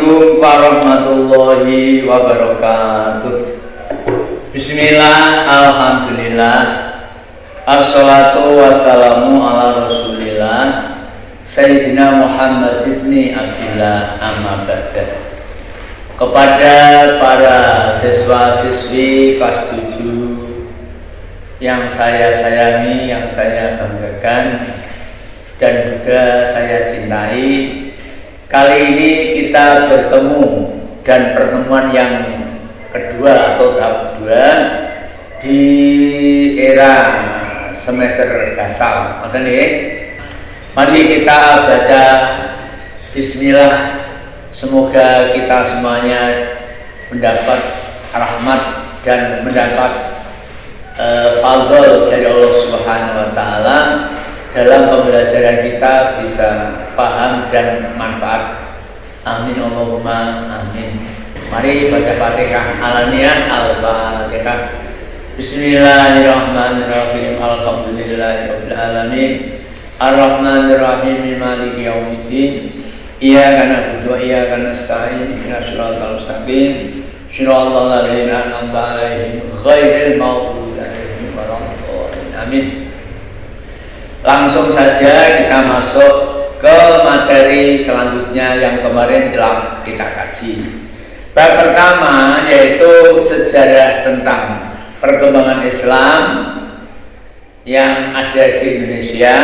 Assalamualaikum warahmatullahi wabarakatuh. Bismillah, alhamdulillah, assalatu wassalamu ala rasulillah Sayyidina Muhammad ibni Abdillah, amma ba'da. Kepada para siswa-siswi kelas 7 yang saya sayangi, yang saya banggakan dan juga saya cintai, kali ini kita bertemu dan pertemuan yang kedua atau tahap kedua di era semester gasal. Mari kita baca Bismillah. Semoga kita semuanya mendapat rahmat dan mendapat fadl dari Allah Subhanahu wa Ta'ala. Dalam pembelajaran kita bisa paham dan manfaat. Amin Allahumma amin. Mari baca Fatihah alaniah. Al-Fatihah. Bismillahirrahmanirrahim. Alhamdulillahirabbil alamin. Ar-Rahmanirrahim. Maliki yaumiddin. Iyyaka na'budu wa iyyaka nasta'in. Ihdinas siratal mustaqim. Shiratal ladzina an'amta 'alaihim ghairil maghdubi 'alaihim waladdallin. Amin. Langsung saja kita masuk ke materi selanjutnya yang kemarin telah kita kaji. Bab pertama yaitu sejarah tentang perkembangan Islam yang ada di Indonesia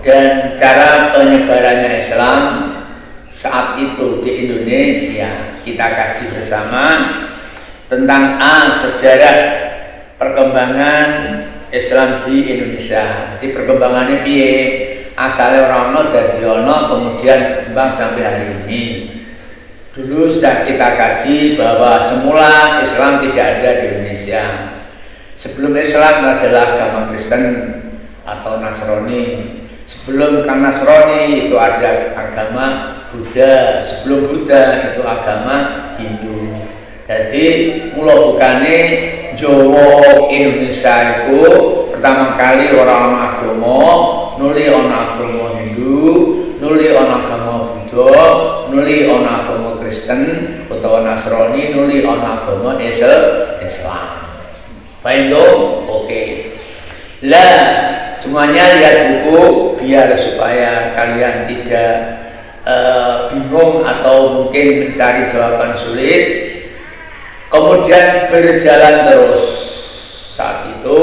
dan cara penyebarannya Islam saat itu di Indonesia. Kita kaji bersama tentang sejarah perkembangan Islam di Indonesia. Jadi perkembangannya piye? Asalnya orang dadi ono kemudian berkembang sampai hari ini. Dulu sudah kita kaji bahwa semula Islam tidak ada di Indonesia. Sebelum Islam adalah agama Kristen atau Nasrani. Sebelum Nasrani itu ada agama Buddha. Sebelum Buddha itu agama Hindu. Jadi mula bukane Jawa Indonesia itu pertama kali orang agama nuli ana agama Hindu, nuli ana agama Buddha, nuli ana agama Kristen utawa Nasrani, nuli ana agama Islam. Baik dong? Oke. Lah, semuanya lihat buku biar supaya kalian tidak bingung atau mungkin mencari jawaban sulit. Kemudian berjalan terus. Saat itu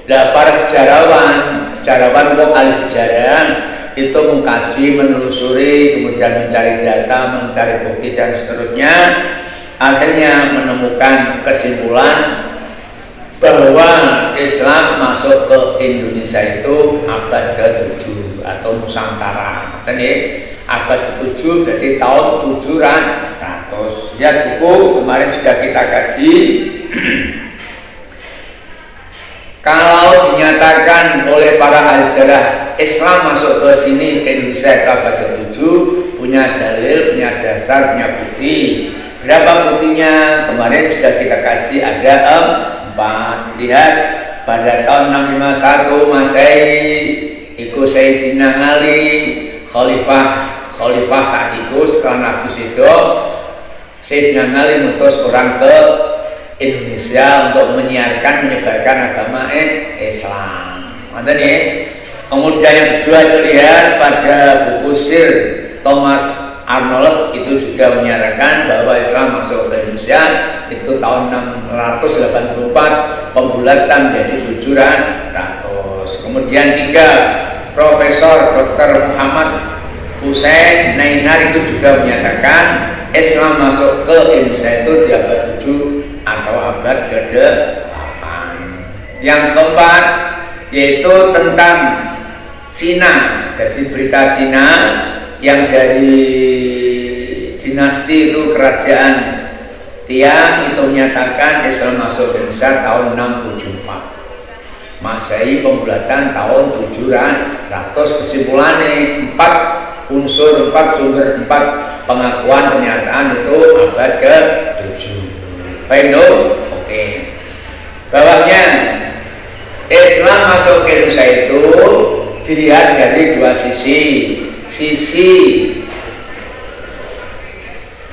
para sejarawan kok ahli sejarah itu mengkaji, menelusuri, kemudian mencari data, mencari bukti dan seterusnya, akhirnya menemukan kesimpulan bahwa Islam masuk ke Indonesia itu abad ke-7 atau Nusantara. Abad ke-7 berarti tahun 700. Lihat buku kemarin sudah kita kaji. Kalau dinyatakan oleh para ahli sejarah Islam masuk ke sini ke Indonesia ke abad ke-7, punya dalil, punya dasar, punya bukti. Berapa buktinya? Kemarin sudah kita kaji, ada 4. Lihat pada tahun 651 Masehi iku Sayyidina Ali Khalifah saat itu setelah Nabi Sido, Sayyidina Ali mengutus orang ke Indonesia untuk menyebarkan agama Islam. Kemudian yang kedua itu lihat pada buku Sir Thomas Arnold itu juga menyatakan bahwa Islam masuk ke Indonesia itu tahun 684, pembulatan menjadi 700. Kemudian 3, Profesor Dr. Muhammad Hussein Nainar itu juga menyatakan Islam masuk ke Indonesia itu di abad 7 atau abad ke-8. Yang keempat yaitu tentang Cina. Jadi berita Cina yang dari dinasti itu kerajaan Tiang itu menyatakan Islam masuk ke Indonesia tahun 674. Masehi pembulatan tahun 700. Kesimpulannya 4 unsur, 4 sumber, 4 pengakuan pernyataan itu abad ke-7. Baik dong? Oke. Bawahnya Islam masuk ke Indonesia itu dilihat dari dua sisi. Sisi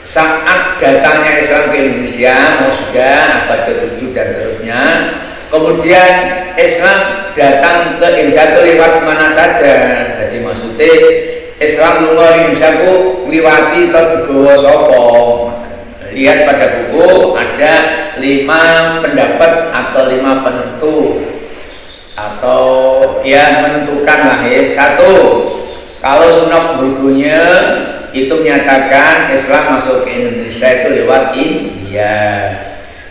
saat datangnya Islam ke Indonesia, mau sudah abad ke-7 dan seterusnya, kemudian Islam datang ke Indonesia itu lewat mana saja. Jadi maksudnya Islam lunga Indonesia ku ngliwati atau digawa sapa. Lihat pada buku ada 5 pendapat atau 5 penentu atau ya menentukan lah ya. 1, kalau Senok Burgunya itu menyatakan Islam masuk ke Indonesia itu lewat India.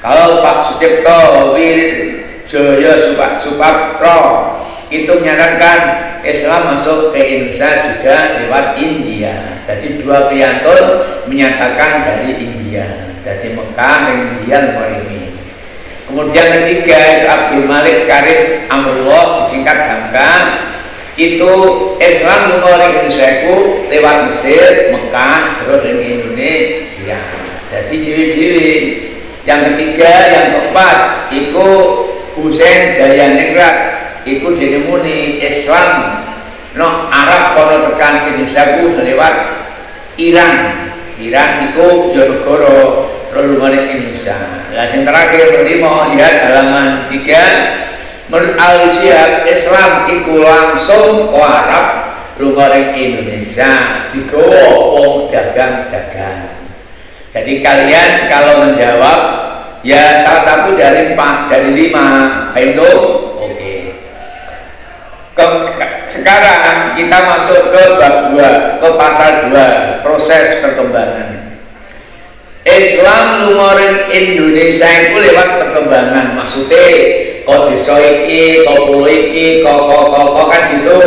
Kalau Pak Sucipto Wijaya Supatro itu menyatakan Islam masuk ke Indonesia juga lewat India. Jadi 2 priantun menyatakan dari India. Jadi Mekah dan India nomor ini. Kemudian ketiga itu Abdul Malik Karim Amrullah, disingkat Hamka. Itu Islam lunga ning Indonesia ku lewat Mesir, Mekah, terus ning Indonesia. Jadi dewi-dewi. Yang ketiga, yang keempat, itu Husain Jayaningrat, itu dinemuni Islam no Arab kono tekan Indonesia ku lewat Iran. Iran itu ya negara lunga ning Indonesia. Lah sing terakhir kelima, lihat halaman 3. Menurut Al-Syihab, Islam itu langsung ke Arab lunga ning Indonesia digawa wong dagang-dagang. Jadi kalian kalau menjawab ya salah satu dari 5. Itu oke. Sekarang kita masuk ke bab 2, ke pasal 2, proses perkembangan. Islam lunga ning Indonesia itu lewat perkembangan, maksudnya kok desa iki, kok pulau iki, kok kan gitu.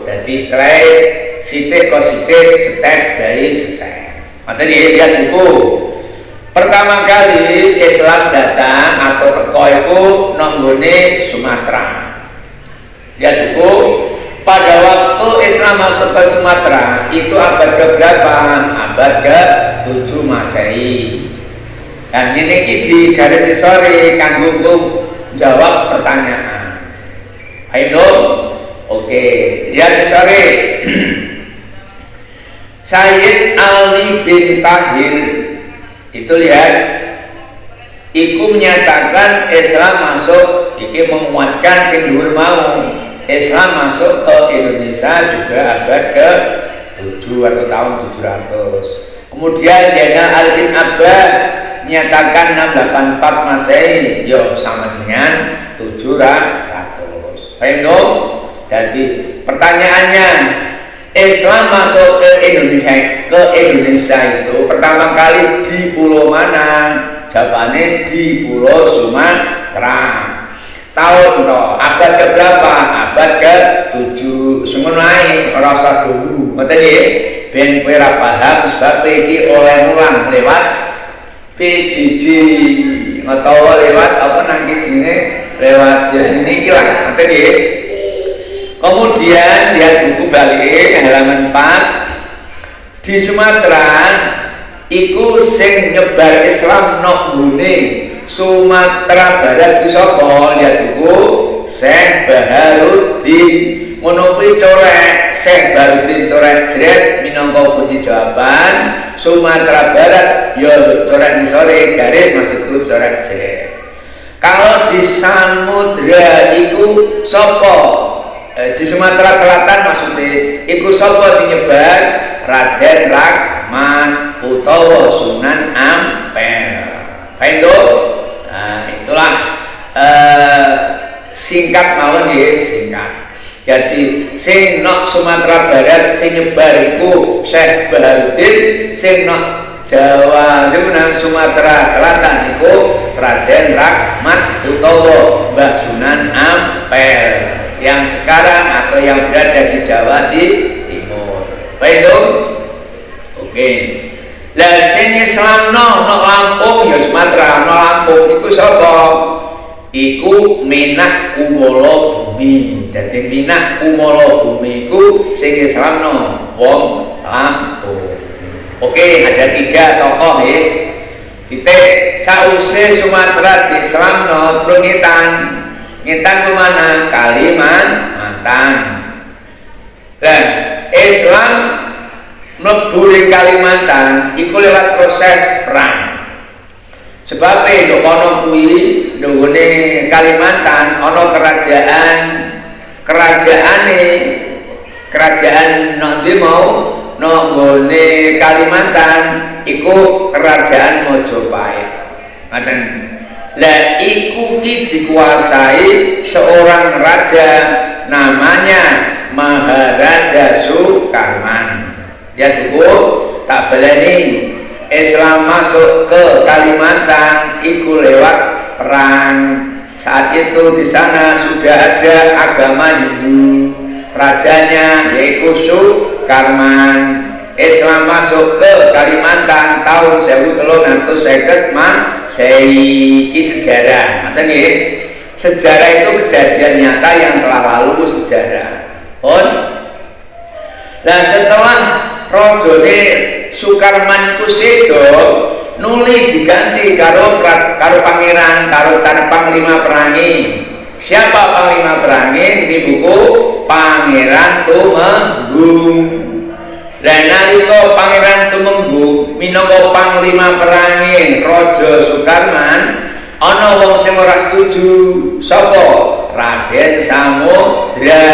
Jadi setelah sitik kok sitik, step dari step. Materi lihat buku. Pertama kali Islam datang atau teko iku nang nggone Sumatera. Lihat buku. Pada waktu Islam masuk ke Sumatera itu abad ke berapa? Abad ke-7 Masehi. Dan ini di garis sore kanggo jawab pertanyaan. Ayo, oke. Lihat sore. Sayyid Ali bin Tahir itu lihat, iku menyatakan Islam masuk, iki menguatkan sing dhuwur mau. Islam masuk ke Indonesia juga abad ke-7 atau tahun 700. Kemudian Zainal Abidin Abbas menyatakan 684 Masehi, yo sama dengan 700. Paham dong? Jadi pertanyaannya, Islam masuk ke Indonesia itu pertama kali di pulau mana? Jawabannya di Pulau Sumatera. Tahun toh abad ke berapa? Abad ke-7. Semenai rasa dulu. Ngoten nggih. Ben kowe ra paham sebab iki oleh mulang lewat PJJ atau lewat apa nang jenenge lewat ya sini iki lah. Ngoten nggih. Kemudian lihat buku balik halaman 4. Di Sumatera iku sing nyebar Islam nok nggone Sumatera Barat iso sapa? Lihat buku Syekh Baharuddin. Ngono kuwi corek Syekh Baharuddin corek jret minangka kunci jawaban. Sumatera Barat ya corek ngisore garis maksudku corek jret. Kalau di Samudra iku sapa? Di Sumatera Selatan maksudnya iku sapa sing nyebar? Raden Rahmat utawa Sunan Ampel. Paham? Nah, itulah singkat mawon nggih, singkat. Jadi sing nok Sumatera Barat sing nyebar iku Syekh Baharuddin, sing nok Jawa nang Sumatera Selatan iku Raden Rahmat utawa Mbah Sunan Ampel yang sekarang atau yang berada di Jawa Timur. Paham? Oke. Lah sing Islam no Lampung ya Sumatera, no Lampung iku sapa? Iku Menak Kumolo Bumi. Dadi Menak Kumolo Bumi iku sing Islam no wong Lampung. Oke, ada 3 tokoh ya. Titik sause Sumatera di Islam no Ngetan. Ngetan ke mana? Kalimantan. Dan Islam mlebu ning Kalimantan iku lewat proses perang. Sebab nduk kono kuwi nggone Kalimantan ana kerajaan nanti mau nggone Kalimantan iku kerajaan Majapahit. Ngaten. Lah iku ki dikuasai seorang raja namanya Maharaja Sukarman. Ya tuku tak baleni Islam masuk ke Kalimantan iku lewat perang. Saat itu di sana sudah ada agama Hindu. Rajanya yaitu Sukarman. Islam masuk ke Kalimantan tahun 1350 Masehi. Ini sejarah. Ngoten nggih. Sejarah itu kejadian nyata yang telah lalu sejarah. Nah setelah rajane Sukarman iku sedo nuli diganti karo pangeran, karo panglima perangi. Siapa panglima perangi? Di buku Pangeran Tumenggung. Lah nalika Pangeran Tumenggung minangka panglima perangi Raja Sukarman, ana wong sing ora setuju. Sapa? Raden Samudra.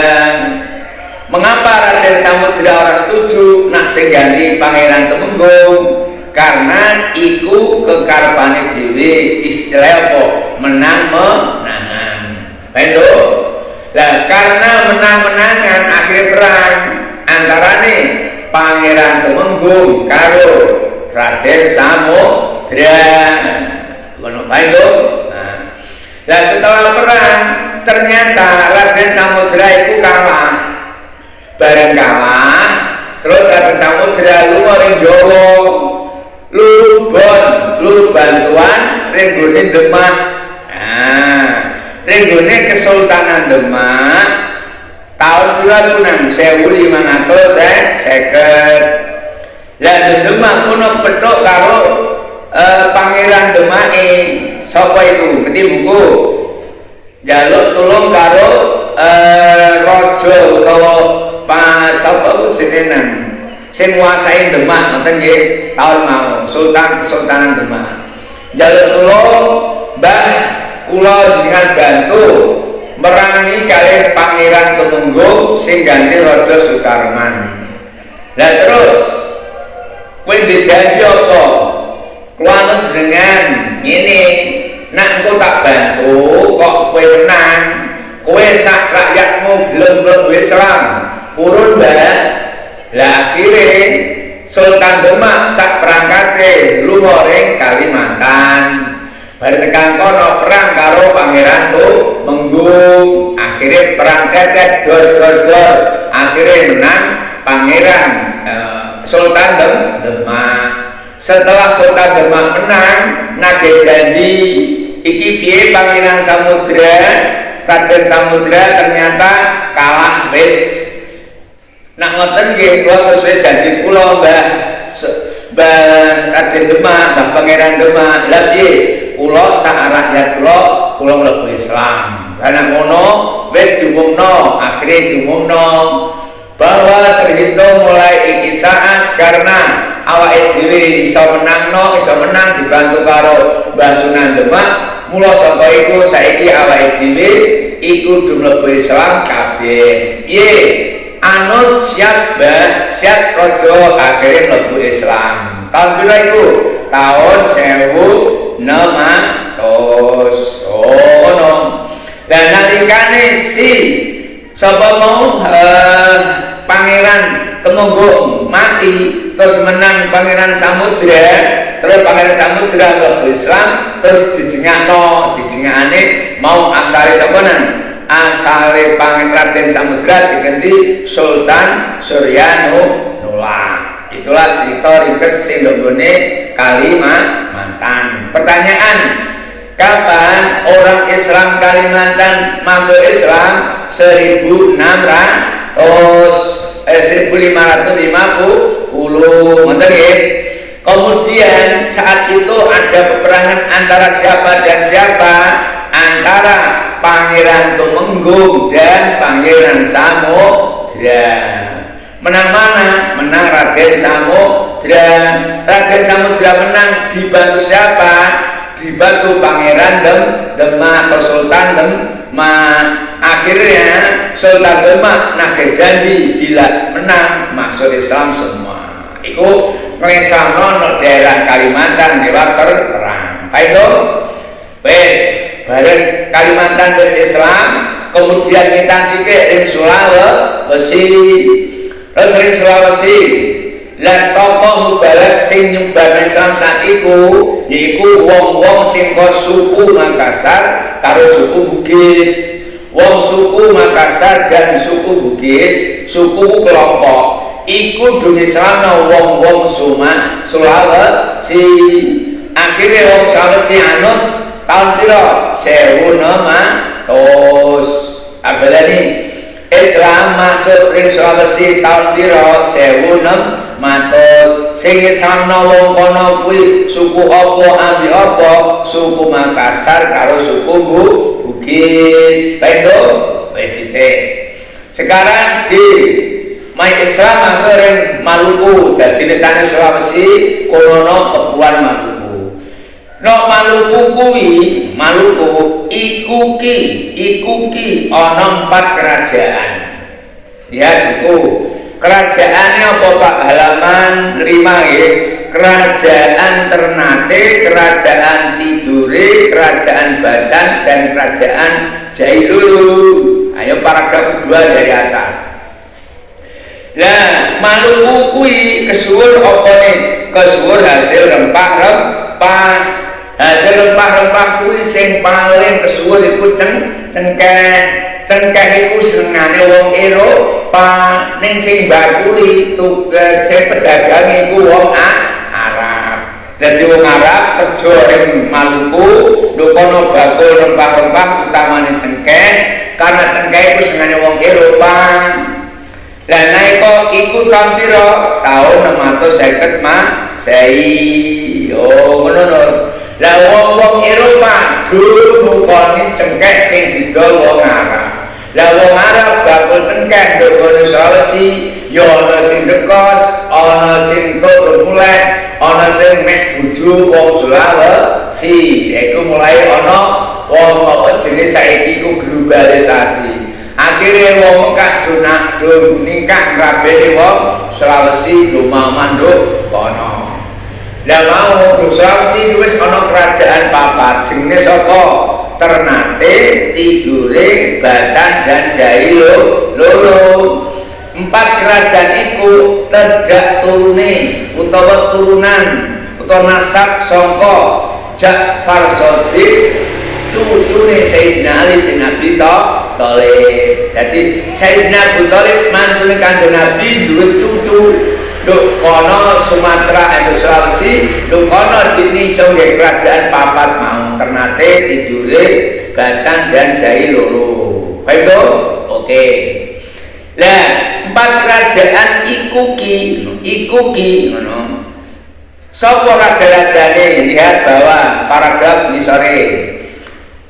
Mengapa Raden Samudra ora setuju nak sing ganti Pangeran Tumenggung? Karena iku kekarepane dhewe, istilah apa? Menang-menangan. Pendo. Lah karena menang-menangan akhir perang antarane Pangeran Tumenggung karo Raden Samudra. Ngono bae lho. Nah, setelah perang ternyata Raden Samudra itu kalah. Bareng kalah, terus Raden Samudra lunga ring Jawa. Lu bantuan ring gone Demak. Nah, ring gone Kesultanan Demak tahun pira kunang 1550. Lah Demak kuno petuk karo Pangeran Demake. Sapa iku? Ngerti buku jaluk tulung karo raja utawa sapa ku jenengan sing nguasai Demak ngoten nggih taun mau Kesultanan Demak. Jaluk tulung Mbah kula jenengan bantu merangi kalih Pangeran Tumenggung sing ganti Raja Sukarman. Lah terus kowe dijanji apa? Kula jenengan ngene, nak engko tak bantu kok kowe menang, kowe sak rakyatmu gelem mlebu Islam. Purun Mbah. Lah akhire Sultan Demak sak perangkate lunga ring Kalimantan. Bar tekan kono perang karo Pangeran Tumenggung. Akhire perang tetet dor. Akhire menang Pangeran Sultan Demak. Setelah Sultan Demak menang, nagih janji iki piye Pangeran Samudra, Raden Samudra ternyata kalah wis. Nak ngoten nggih kula sesuai janji kula Mbah Raden Demak, Mbah Pangeran Demak. Lah piye? Kula sak rakyat kula mlebu Islam. Lah nek ngono wis diumumno, akhire diumumno bahwa terhitung mulai iki saat karena awake dhewe iso menang dibantu karo Mbah Sunan Demak. Mula saka iku saiki awake dhewe iku kudu mlebu Islam kabeh. Piye? Anut siap Mbah, siap raja akhire mlebu Islam. Tahun pira iku? Tahun 1600. Ngono. Dan nalikane sapa mau Pangeran Tumenggung mati terus menang Pangeran Samudra, terus Pangeran Samudra mlebu Islam, terus dijengakane mau asale sapa nang? Asale Pangeran Raden Samudra diganti Sultan Suryanula. Itulah cerita ringkes sing nggone Kalimantan. Pertanyaan, kapan orang Islam Kalimantan masuk Islam? 1550. Ngoten nggih. Kemudian saat itu ada peperangan antara siapa dan siapa? Antara Pangeran Tumenggung dan Pangeran Samudra. Menang mana? Menang Raden Samudra. Raden Samudra menang dibantu siapa? Dibantu Pangeran Demak atau Sultan Demak. Akhirnya Sultan Demak nagih janji bila menang masuk Islam semua. Iku mengislamno daerah Kalimantan lewat perang. Itu wes baris Kalimantan wes Islam, kemudian kita sikit ring Sulawesi. Terus ring Sulawesi lan tokoh mubalak sing nyebar Islam saat iku yaiku wong-wong sing suku Makassar karo suku Bugis. Wong suku Makassar dan suku Bugis, suku kelompok iku dunia Islam wong-wong Sulawesi. Akhirnya wong Sulawesi anut tahun piro 1600. Abalani Islam masuk ing Sulawesi tahun piro 1600. Sing Islamno wong kono kuwi suku apa ambi apa? Suku Makassar karo suku Bugis. Pendo wis titik. Sekarang di Mai Islam masuk ing Maluku, dadi nekane Sulawesi kono Kepuan Maluku. Nok Maluku kuwi, Maluku iku ki ana 4 kerajaan. Ya buku. Kerajaannya apa Pak? Halaman 5 nggih. Kerajaan Ternate, Kerajaan Tidore, Kerajaan Badan dan Kerajaan Jailulu. Ayo paragraf 2 dari atas. Nah, Maluku kuwi kesuwur apa nih? Kesuwur hasil rempah-rempah. Hasil rempah-rempah kuwi sing paling kesuwur iku cengkeh. Cengkeh iku senengane wong Eropa, ning sing bakuli sing pedagang iku wong Arab. Jadi wong Arab kerja ing Maluku, lho kono bakul rempah-rempah utamane cengkeh, karena cengkeh iku senengane wong Eropa. Lah naiko iku tahun piro? Tahun 650 Masehi. Oh, ngono. Lah wong-wong Eropa dulu ngukoni cengkeh sing didol wong Arab. Lah wong Arab bakul cengkeh ndok Sulawesi, ya ana sing dekos, ana sing tok mulai, ana sing mek buju wong Sulawesi. Iku mulai ana wong apa jenis saiki iku globalisasi. Akhirnya wong Mekah do nikah ngrabeni wong Sulawesi do manduk kono. Lah mau do Sulawesi wis ana kerajaan papat jenenge saka Ternate, Tidore, Bacan dan Jailolo. 4 kerajaan iku tedak turune utawa turunan utawa nasab saka Ja'far Shadiq cucune Sayyidina Ali bin Abi Thalib. Jadi Sayyidina Abu Thalib mantune Kanjeng Nabi duwe cucu. Lho kono Sumatera endo Sulawesi, lho kono dini sing kerajaan papat mau Ternate, Tidore, Bacan dan Jailolo. Paham to? Oke. Lah, 4 kerajaan iku ki ngono. Sapa raja-rajane? Lihat bawah paragraf ngisore.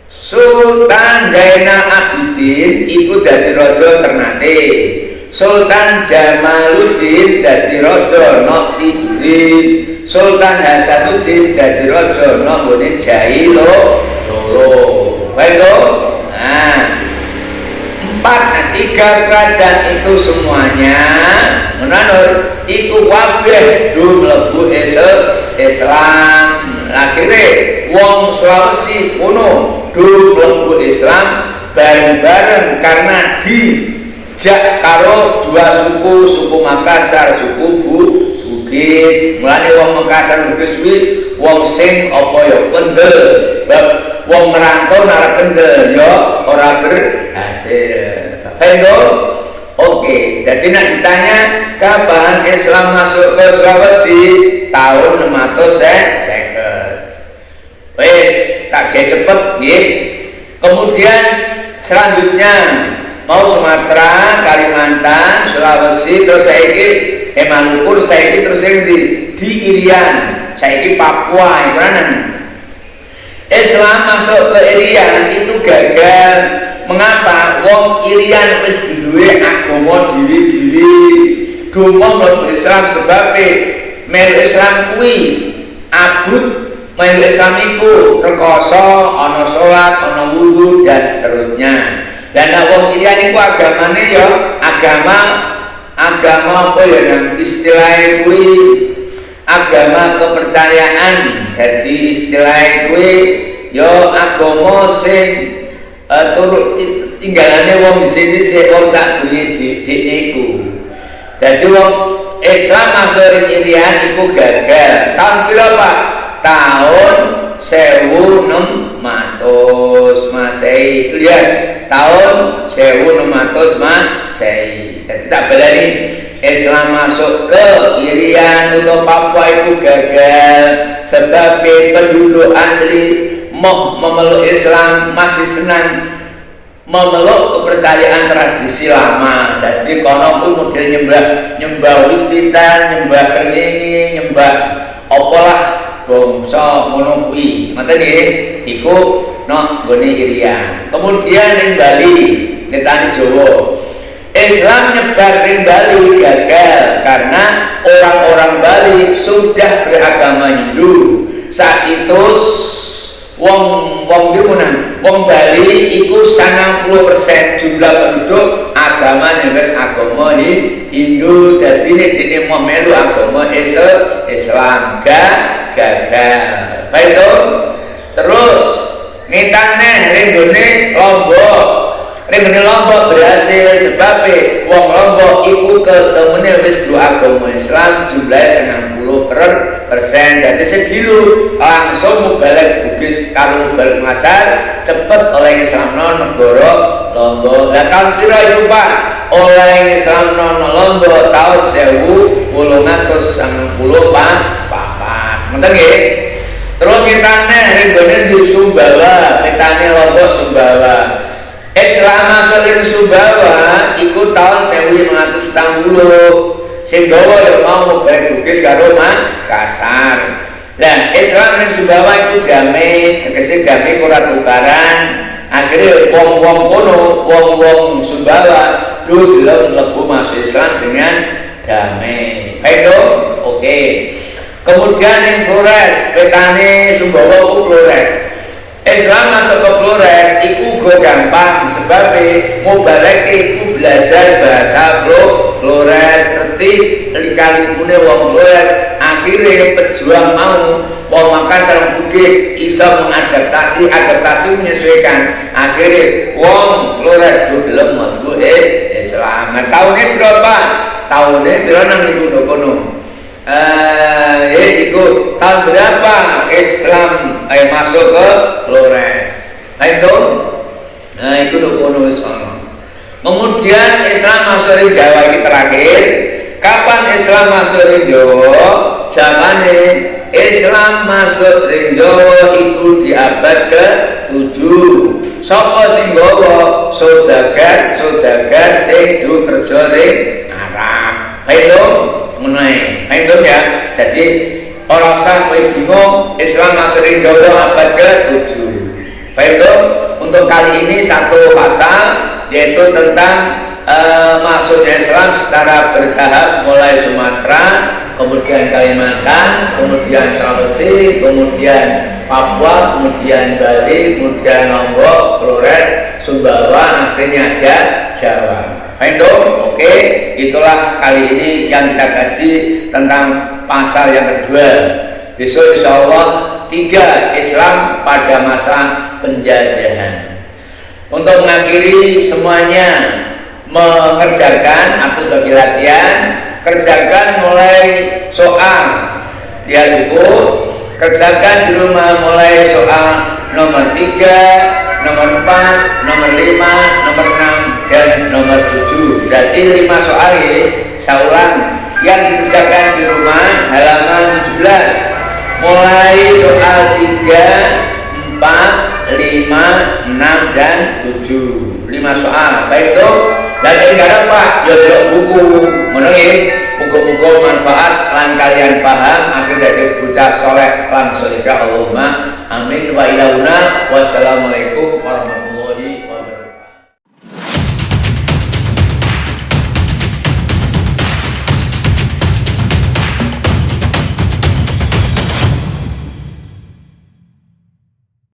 Sultan Zainal Abidin iku dadi raja Ternate. Sultan Jamaluddin dadi raja nok Tidore. Sultan Hasanuddin dadi raja nok nggone Jailolo. Baiklah. Nah, 3 kerajaan itu semuanya menanur iku kabeh do mlebu Islam. Akhirnya wong Sulawesi kuno do mlebu Islam bareng-bareng karena dijak karo 2 suku Makassar, suku Bugis. Mulane wong Makassar Bugis kuwi wong sing apa ya kendel. Wong merantau nara kendel ya ora berhasil. Paham? Oke, jadi nak ditanya kapan Islam masuk ke Sulawesi? Tahun 650. Wes, tak cepet nggih. Kemudian selanjutnya mau Sumatera, Kalimantan, Sulawesi, terus saiki Maluku, saiki terus di Irian, saiki Papua, Ibranan. Islam masuk ke Irian itu gagal. Mengapa? Wong Irian wis duwe agama dhewe-dhewe. Dumah mlebu Islam sebab melu Islam kuwi abut melu Islam iku rekoso ana salat, ana wudu dan seterusnya. Dan wong kilian iku agamane ya agama apa ya nang istilahnya kuwi agama kepercayaan. Jadi istilahnya kuwi ya agama sing turut tinggalane wong di sini sing wong sak dunya dikne iku. Dadi wong Islam masuk irian iku gagal. Tahun pira Pak? Tahun 1600 Masehi. Itu lihat tahun 1600 Masehi. Jadi tak balani Islam masuk ke Irian atau Papua itu gagal sebab penduduk asli mau memeluk Islam masih senang memeluk kepercayaan tradisi lama. Jadi kono pun model nyembah wiwitan, nyembah srengenge, nyembah apalah bangsa ngono kuwi. Ngoten nggih, iku no nggone Irian. Kemudian ning Bali, netane Jawa. Islam nyebar ning Bali gagal karena orang-orang Bali sudah beragama Hindu. Saat itu wong Bali iku 90% jumlah penduduk agama wis agama Hindu. Dadi dene mau melu agama Islam gagal. Baik to. Terus nitane renggone Lombok berhasil sebab wong Lombok iku ketemune wis do agama Islam jumlahnya 90%. Jadi sedilu langsung mubalek Bugis karo mubalek Masar cepet oleh Islamno negara Lombok. Lah tahun pira iku Pak? Oleh Islamno Lombok tahun 1894. Ngoten nggih. Terus kitane renggone di Sumbawa, kitane Lombok Sumbawa. Islam masuk ing Sumbawa iku tahun 1540. Sing gawa ya mau mubalek Bugis karo Makassar. Lah Islam ning Sumbawa iku damai, tegese damai ora tukaran. Akhirnya wong-wong kono, wong-wong Sumbawa gelem mlebu masuk Islam dengan damai. Baik to? Oke. Kemudian ning Flores, petane Sumbawa ku Flores. Islam masuk ke Flores iku go gampang sebab mubalek iku belajar bahasa Flores ngerti lika-likune wong Flores. Akhirnya pejuang mau wong Makassar Bugis iso mengadaptasi menyesuaikan. Akhirnya wong Flores do gelem mlebu Islam. Nah, tahunnya berapa? Tahunnya pira nang iku kono? Ikut tahun berapa Islam masuk ke Flores? Itu, nah itu kono sono. Kemudian Islam masuk di Jawa ini terakhir. Kapan Islam masuk di Jawa? Zamane Islam masuk di Jawa itu di abad ke-7. Sapa sing gawa? Saudagar sing do kerja ning Arab. Itu mengenai itu ya. Jadi orang sampai bingung Islam masuk di Jawa abad ke-7. Baik itu untuk kali ini satu pasal yaitu tentang masuknya Islam secara bertahap mulai Sumatera, kemudian Kalimantan, kemudian Sulawesi, kemudian Papua, kemudian Bali, kemudian Lombok, Flores, Sumbawa, akhirnya Jawa. Oke, itulah kali ini yang kita kaji tentang pasal yang kedua. Besok insya Allah 3 Islam pada masa penjajahan. Untuk mengakhiri semuanya mengerjakan atau bagi latihan, kerjakan mulai soal lihat buku, kerjakan di rumah mulai soal nomor 3, nomor 4, nomor 5, nomor 6 dan nomor 7. Berarti 5 soal ya, saya ulang. Yang dikerjakan di rumah halaman 17 mulai soal 3, 4, 5, 6 dan 7. 5 soal. Baik itu. Dan enggak Pak, ya delok buku. Ngono nggih. Muga-muga manfaat lan kalian paham akhir dari bocah soleh lan solehah Allahumma amin wa ilauna. Wassalamualaikum